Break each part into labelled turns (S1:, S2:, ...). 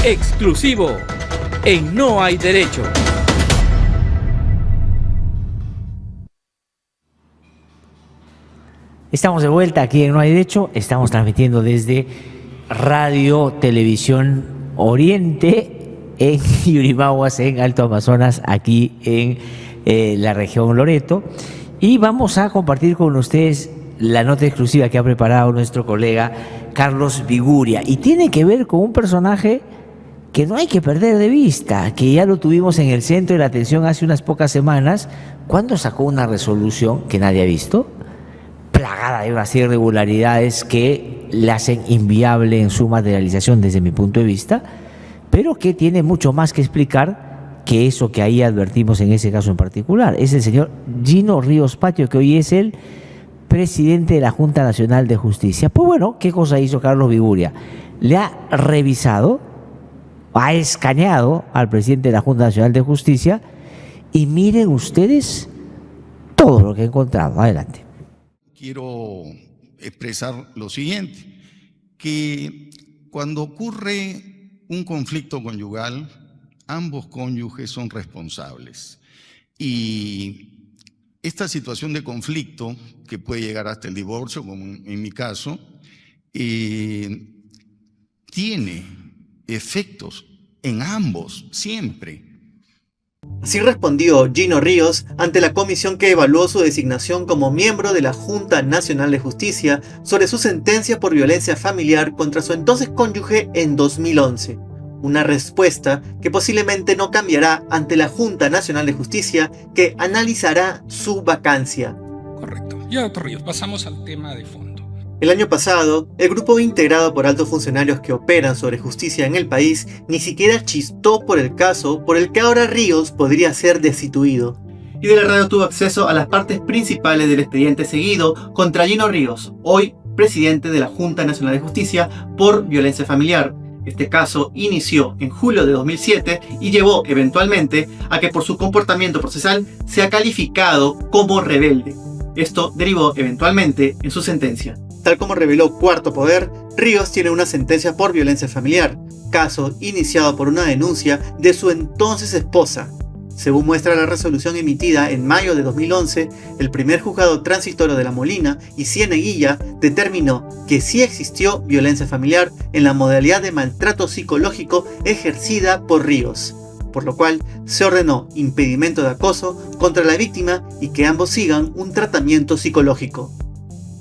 S1: Exclusivo en No Hay Derecho.
S2: Estamos de vuelta aquí en No Hay Derecho. Estamos transmitiendo desde Radio Televisión Oriente en Yurimaguas, en Alto Amazonas, aquí en la región Loreto. Y vamos a compartir con ustedes la nota exclusiva que ha preparado nuestro colega Carlos Viguria. Y tiene que ver con un personaje que no hay que perder de vista, que ya lo tuvimos en el centro de la atención hace unas pocas semanas, cuando sacó una resolución que nadie ha visto, plagada de unas irregularidades que la hacen inviable en su materialización desde mi punto de vista, pero que tiene mucho más que explicar que eso que ahí advertimos en ese caso en particular. Es el señor Gino Ríos Patio, que hoy es el presidente de la Junta Nacional de Justicia. Pues bueno, ¿qué cosa hizo Carlos Viguria? Le ha revisado, ha escaneado al presidente de la Junta Nacional de Justicia y miren ustedes todo lo que ha encontrado. Adelante.
S3: Quiero expresar lo siguiente, que cuando ocurre un conflicto conyugal, ambos cónyuges son responsables. Y esta situación de conflicto, que puede llegar hasta el divorcio, como en mi caso, tiene efectos en ambos, siempre.
S4: Así respondió Gino Ríos ante la comisión que evaluó su designación como miembro de la Junta Nacional de Justicia sobre su sentencia por violencia familiar contra su entonces cónyuge en 2011. Una respuesta que posiblemente no cambiará ante la Junta Nacional de Justicia, que analizará su vacancia.
S5: Correcto. Ya, doctor Ríos, pasamos al tema de fondo.
S4: El año pasado, el grupo integrado por altos funcionarios que operan sobre justicia en el país ni siquiera chistó por el caso por el que ahora Ríos podría ser destituido. Y de la radio tuvo acceso a las partes principales del expediente seguido contra Gino Ríos, hoy presidente de la Junta Nacional de Justicia por violencia familiar. Este caso inició en julio de 2007 y llevó eventualmente a que por su comportamiento procesal sea calificado como rebelde. Esto derivó eventualmente en su sentencia. Tal como reveló Cuarto Poder, Ríos tiene una sentencia por violencia familiar, caso iniciado por una denuncia de su entonces esposa. Según muestra la resolución emitida en mayo de 2011, el primer juzgado transitorio de La Molina y Cieneguilla determinó que sí existió violencia familiar en la modalidad de maltrato psicológico ejercida por Ríos, por lo cual se ordenó impedimento de acoso contra la víctima y que ambos sigan un tratamiento psicológico.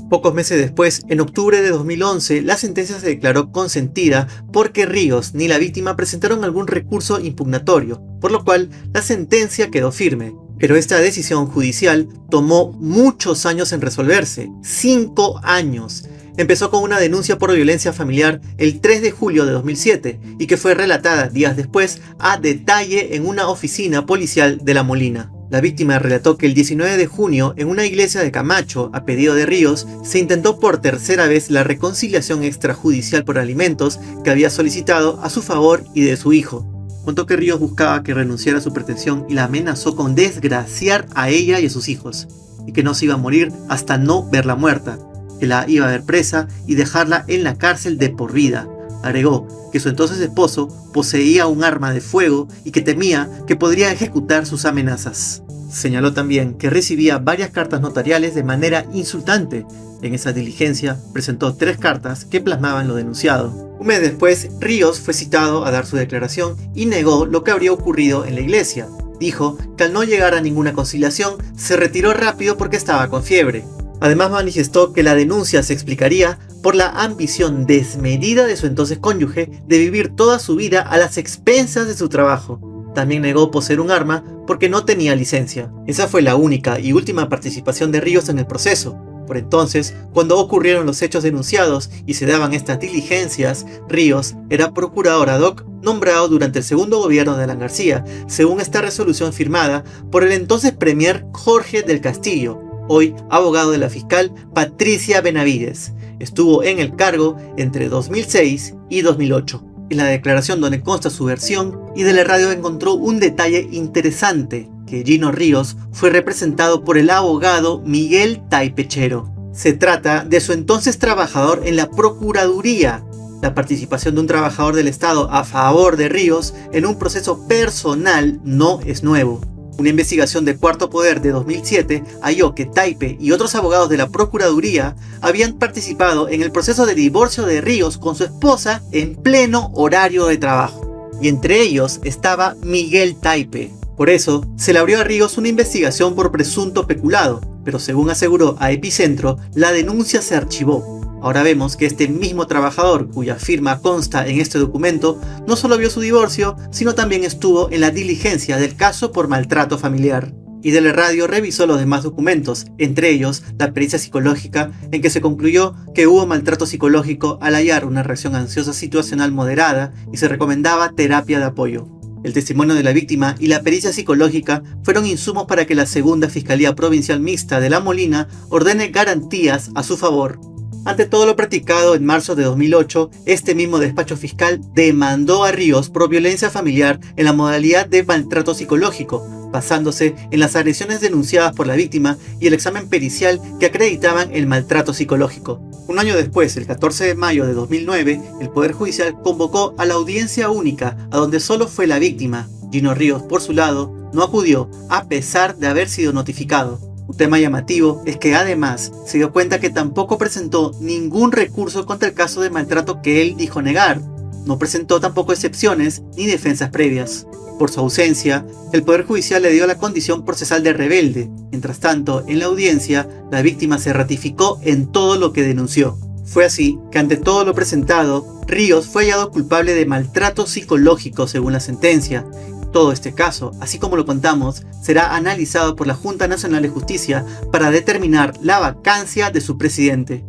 S4: Pocos meses después, en octubre de 2011, la sentencia se declaró consentida porque Ríos ni la víctima presentaron algún recurso impugnatorio, por lo cual la sentencia quedó firme. Pero esta decisión judicial tomó muchos años en resolverse, 5 años. Empezó con una denuncia por violencia familiar el 3 de julio de 2007 y que fue relatada días después a detalle en una oficina policial de La Molina. La víctima relató que el 19 de junio, en una iglesia de Camacho, a pedido de Ríos, se intentó por tercera vez la reconciliación extrajudicial por alimentos que había solicitado a su favor y de su hijo. Contó que Ríos buscaba que renunciara a su pretensión y la amenazó con desgraciar a ella y a sus hijos, y que no se iba a morir hasta no verla muerta, que la iba a ver presa y dejarla en la cárcel de por vida. Agregó que su entonces esposo poseía un arma de fuego y que temía que podría ejecutar sus amenazas. Señaló también que recibía varias cartas notariales de manera insultante. En esa diligencia presentó 3 cartas que plasmaban lo denunciado. Un mes después, Ríos fue citado a dar su declaración y negó lo que habría ocurrido en la iglesia. Dijo que al no llegar a ninguna conciliación, se retiró rápido porque estaba con fiebre. Además manifestó que la denuncia se explicaría por la ambición desmedida de su entonces cónyuge de vivir toda su vida a las expensas de su trabajo. También negó poseer un arma porque no tenía licencia. Esa fue la única y última participación de Ríos en el proceso. Por entonces, cuando ocurrieron los hechos denunciados y se daban estas diligencias, Ríos era procurador ad hoc nombrado durante el segundo gobierno de Alan García, según esta resolución firmada por el entonces premier Jorge del Castillo, hoy abogado de la fiscal Patricia Benavides. Estuvo en el cargo entre 2006 y 2008. En la declaración donde consta su versión, y de la radio encontró un detalle interesante, que Gino Ríos fue representado por el abogado Miguel Taipechero. Se trata de su entonces trabajador en la Procuraduría, La participación de un trabajador del Estado a favor de Ríos en un proceso personal no es nuevo. Una investigación de Cuarto Poder de 2007 halló que Taipe y otros abogados de la Procuraduría habían participado en el proceso de divorcio de Ríos con su esposa en pleno horario de trabajo. Y entre ellos estaba Miguel Taipe. Por eso, se le abrió a Ríos una investigación por presunto peculado, pero según aseguró a Epicentro, la denuncia se archivó. Ahora vemos que este mismo trabajador, cuya firma consta en este documento, no solo vio su divorcio, sino también estuvo en la diligencia del caso por maltrato familiar. Y Del Radio revisó los demás documentos, entre ellos la pericia psicológica, en que se concluyó que hubo maltrato psicológico al hallar una reacción ansiosa situacional moderada y se recomendaba terapia de apoyo. El testimonio de la víctima y la pericia psicológica fueron insumos para que la Segunda Fiscalía Provincial Mixta de La Molina ordene garantías a su favor. Ante todo lo practicado en marzo de 2008, este mismo despacho fiscal demandó a Ríos por violencia familiar en la modalidad de maltrato psicológico, basándose en las agresiones denunciadas por la víctima y el examen pericial que acreditaban el maltrato psicológico. Un año después, el 14 de mayo de 2009, el Poder Judicial convocó a la audiencia única, a donde solo fue la víctima. Gino Ríos, por su lado, no acudió, a pesar de haber sido notificado. Un tema llamativo es que además se dio cuenta que tampoco presentó ningún recurso contra el caso de maltrato que él dijo negar. No presentó tampoco excepciones ni defensas previas. Por su ausencia, el Poder Judicial le dio la condición procesal de rebelde. Mientras tanto, en la audiencia, la víctima se ratificó en todo lo que denunció. Fue así que ante todo lo presentado, Ríos fue hallado culpable de maltrato psicológico según la sentencia. Todo este caso, así como lo contamos, será analizado por la Junta Nacional de Justicia para determinar la vacancia de su presidente.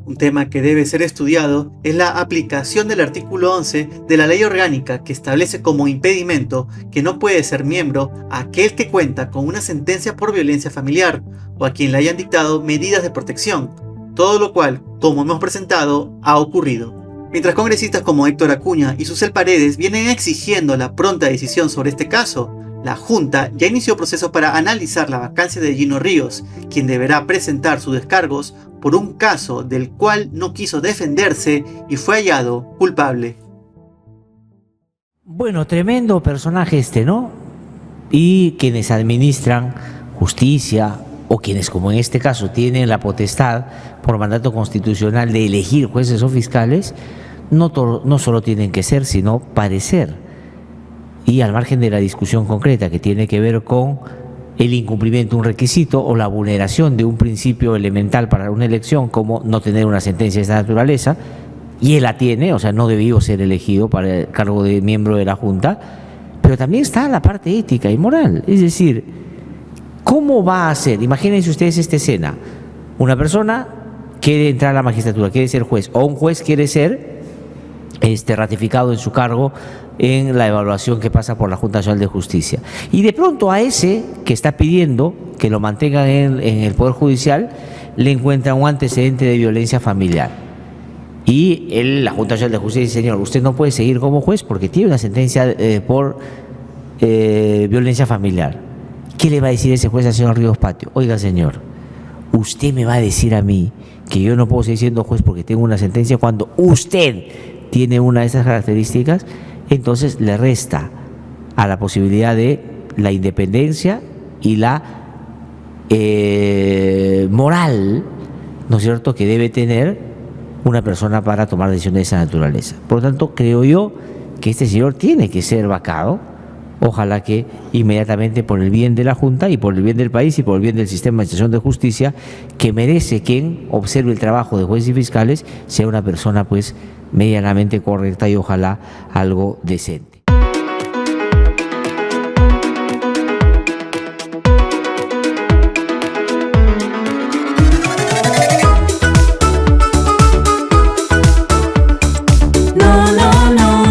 S4: Un tema que debe ser estudiado es la aplicación del artículo 11 de la Ley Orgánica, que establece como impedimento que no puede ser miembro aquel que cuenta con una sentencia por violencia familiar o a quien le hayan dictado medidas de protección, todo lo cual, como hemos presentado, ha ocurrido. Mientras congresistas como Héctor Acuña y Susel Paredes vienen exigiendo la pronta decisión sobre este caso, la Junta ya inició procesos para analizar la vacancia de Gino Ríos, quien deberá presentar sus descargos por un caso del cual no quiso defenderse y fue hallado culpable.
S2: Bueno, tremendo personaje este, ¿no? Y quienes administran justicia, o quienes, como en este caso, tienen la potestad por mandato constitucional de elegir jueces o fiscales, no solo tienen que ser, sino parecer. Y al margen de la discusión concreta que tiene que ver con el incumplimiento de un requisito o la vulneración de un principio elemental para una elección, como no tener una sentencia de esta naturaleza, y él la tiene, o sea, no debió ser elegido para el cargo de miembro de la Junta, pero también está la parte ética y moral. Es decir, ¿cómo va a ser? Imagínense ustedes esta escena. Una persona quiere entrar a la magistratura, quiere ser juez, o un juez quiere ser ratificado en su cargo en la evaluación que pasa por la Junta Nacional de Justicia. Y de pronto a ese que está pidiendo que lo mantengan en el Poder Judicial, le encuentra un antecedente de violencia familiar. Y la Junta Nacional de Justicia dice: señor, usted no puede seguir como juez porque tiene una sentencia por violencia familiar. ¿Qué le va a decir ese juez al señor Ríos Patio? Oiga, señor, usted me va a decir a mí que yo no puedo seguir siendo juez porque tengo una sentencia cuando usted tiene una de esas características. Entonces le resta a la posibilidad de la independencia y la moral, ¿no es cierto?, que debe tener una persona para tomar decisiones de esa naturaleza. Por lo tanto, creo yo que este señor tiene que ser vacado. Ojalá que inmediatamente, por el bien de la Junta y por el bien del país y por el bien del sistema de administración de justicia, que merece quien observe el trabajo de jueces y fiscales, sea una persona pues medianamente correcta y ojalá algo decente.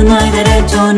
S6: No hay derecho,